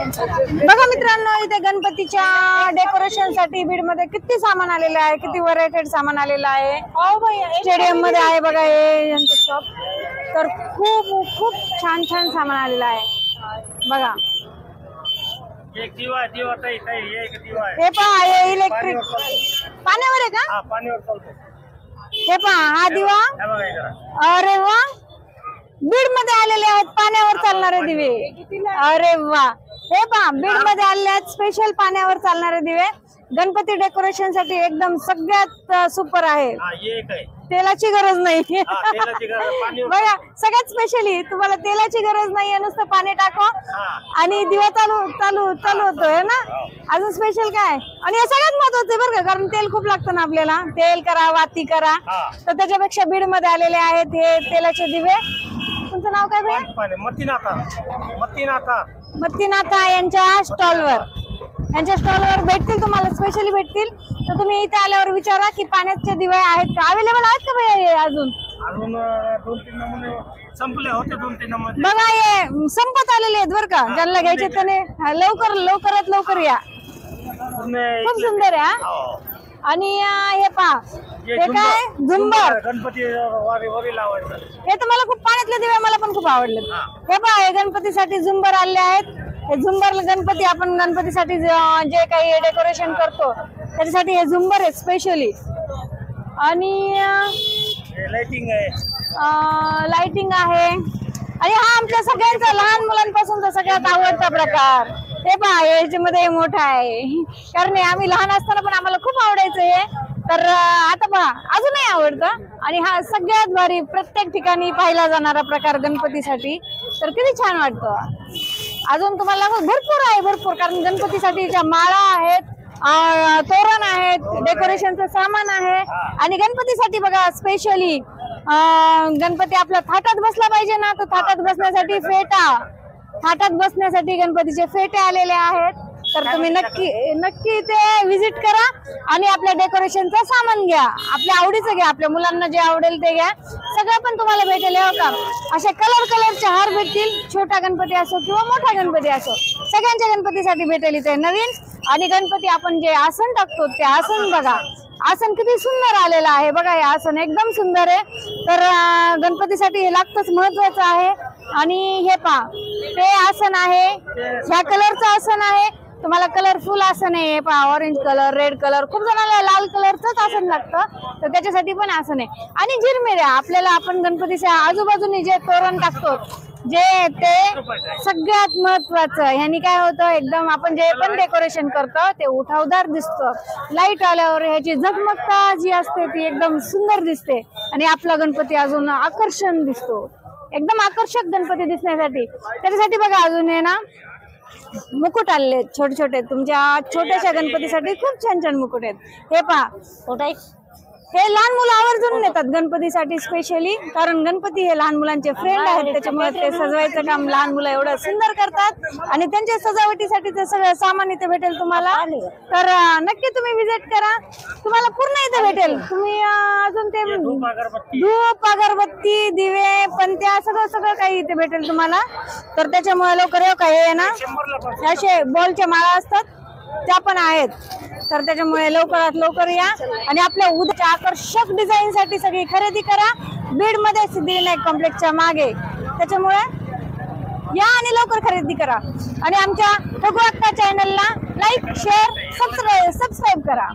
बघा मित्रांनो, इथे गणपतीच्या डेकोरेशन साठी बीड मध्ये किती सामान आलेलं आहे, किती व्हरायटेड सामान आलेलं आहे। स्टेडियम मध्ये आहे बघा हे यांचं शॉप, तर खूप खूप छान छान सामान आलेलं आहे बघा। एक दिवा ताई एक दिवा आहे, हे पहा हे इलेक्ट्रिक पाण्यावर आहे का? हां पाण्यावर चालतो। हे पहा हा दिवा, हे बघा इकडे। अरे वा, बीड मध्ये आलेले आहेत पाण्यावर चालणारे दिवे। अरे वा, हे पहा बीड मध्ये आलेले आहेत स्पेशल पाण्यावर चालणारे दिवे। गणपती डेकोरेशन साठी एकदम सगळ्यात सुपर आहे, हां ये एक आहे, तेलाची गरज नाही। हां तेलाची गरज पाण्यावर बघा सगळ्यात स्पेशली तुम्हाला तेलाची गरज नाहीये, नुसतं पाणी टाका आणि दिवा चालू होतोय ना। अजून स्पेशल काय? आणि हे सगळ्यात महत्वाचं आहे बरं का, कारण तेल खूप लागतं ना आपल्याला, तेल करा वाती करा, तर त्याच्यापेक्षा बीड मध्ये आलेले आहेत हे तेलाचे दिवे। तुमचं नाव काय भैया? मत्तीनाथा यांच्या स्टॉलवर भेटतील तुम्हाला, स्पेशली भेटतील। तर तुम्ही इथे आल्यावर विचारा की पाण्याचे दिवे आहेत का, अवेलेबल आहेत का भैया? हे अजून 2-3 नमुने संपले होते, 2-3 नमुने बघा हे संपत आलेले आहेत बरं का, ज्यांना घ्यायचे त्याने लवकरात लवकर या। खूप सुंदर आहे हा। आणि हे पहा हे काय झुंबर, गणपती वारी लावायचं, हे तर मला खूप, पाण्यातले दिवे मला पण खूप आवडले। हे पहा हे गणपतीसाठी झुंबर आले आहेत। हे झुंबर गणपती, आपण गणपतीसाठी जे काही डेकोरेशन करतो त्याच्यासाठी हे झुंबर आहे स्पेशली। आणि लाइटिंग आहे। आणि हा आमच्या सगळ्यांचा लहान मुलांपासून सगळ्यात आवडता प्रकार। हे पहा याच्यामध्ये मोठा आहे, कारण आम्ही लहान असताना पण आम्हाला खूप आवडायचं हे, तर आता पहा अजूनही आवडतं। आणि हा सगळ्यात भारी प्रत्येक ठिकाणी पाहिला जाणारा प्रकार गणपतीसाठी, तर किती छान वाटतं। अजून तुम्हाला भरपूर, कारण गणपतीसाठीच्या माळा आहेत, तोरण आहेत, डेकोरेशनचं सामान आहे। आणि गणपतीसाठी बघा स्पेशली गणपती आपल्या थाटात बसला पाहिजे ना, तर थाटात बसण्यासाठी गणपतीचे फेटे आलेले आहेत। तर तुम्ही नक्की ते विजिट करा आणि आपल्या डेकोरेशनचं सामान घ्या, आपल्या आवडीचं घ्या, आपल्या मुलांना जे आवडेल ते घ्या, सगळं पण तुम्हाला भेटेल। हो का, असे कलरचे हार भेटतील, छोटा गणपती असो किंवा मोठा गणपती असो, सगळ्यांच्या गणपतीसाठी भेटेल इथे नवीन। आणि गणपती आपण जे आसन टाकतो ते आसन बघा, आसन किती सुंदर आलेलं आहे बघा, हे आसन एकदम सुंदर आहे। तर गणपतीसाठी हे लागतच, महत्वाचं आहे। आणि हे पहा ते आसन आहे, ह्या कलरचं आसन आहे, तुम्हाला कलरफुल आसन आहे। पहा ऑरेंज कलर, रेड कलर, खूप जणांना लाल कलरचंच आसन लागतं, तर त्याच्यासाठी पण आसन आहे। आणि झिरमिऱ्या आपल्याला, आपण गणपतीच्या आजूबाजूने जे तोरण टाकतो ते सगळ्यात महत्वाचं। ह्यानी काय होतं, एकदम आपण जे पण डेकोरेशन करतो ते उठावदार दिसतं, लाईट आल्यावर ह्याची झगमगता जी असते ती एकदम सुंदर दिसते, आणि आपला गणपती अजून आकर्षण दिसतो, एकदम आकर्षक गणपती दिसण्यासाठी। त्याच्यासाठी बघा अजून आहे ना मुकुट आलेले छोटे, तुमच्या छोट्याशा गणपतीसाठी खूप छान मुकुट आहेत। हे पहा हे लहान मुलं आवर्जून नेतात गणपतीसाठी स्पेशली, कारण गणपती हे लहान मुलांचे फ्रेंड आहेत, त्याच्यामुळे ते सजवायचं काम लहान मुलं एवढं सुंदर करतात। आणि त्यांच्या सजावटीसाठी ते सगळं सामान इथे भेटेल तुम्हाला, तर नक्की तुम्ही विजिट करा, तुम्हाला पूर्ण इथे भेटेल। तुम्ही अजून ते धूप, अगरबत्ती, दिवे, पणत्या, सगळं काही इथे भेटेल तुम्हाला। तर त्याच्यामुळे लवकर हे ना असे बॉलच्या माळा असतात त्या पण आहेत, तर त्याच्यामुळे लवकरात लवकर या आणि आपल्या उद्याच्या आकर्षक डिझाईन साठी सगळी खरेदी करा बीड मध्ये सिद्धिविनायक कॉम्प्लेक्सच्या मागे। त्याच्यामुळे या आणि लवकर खरेदी करा आणि आमच्या ठगू अक्का चॅनलला लाईक, शेअर, सबस्क्राईब करा।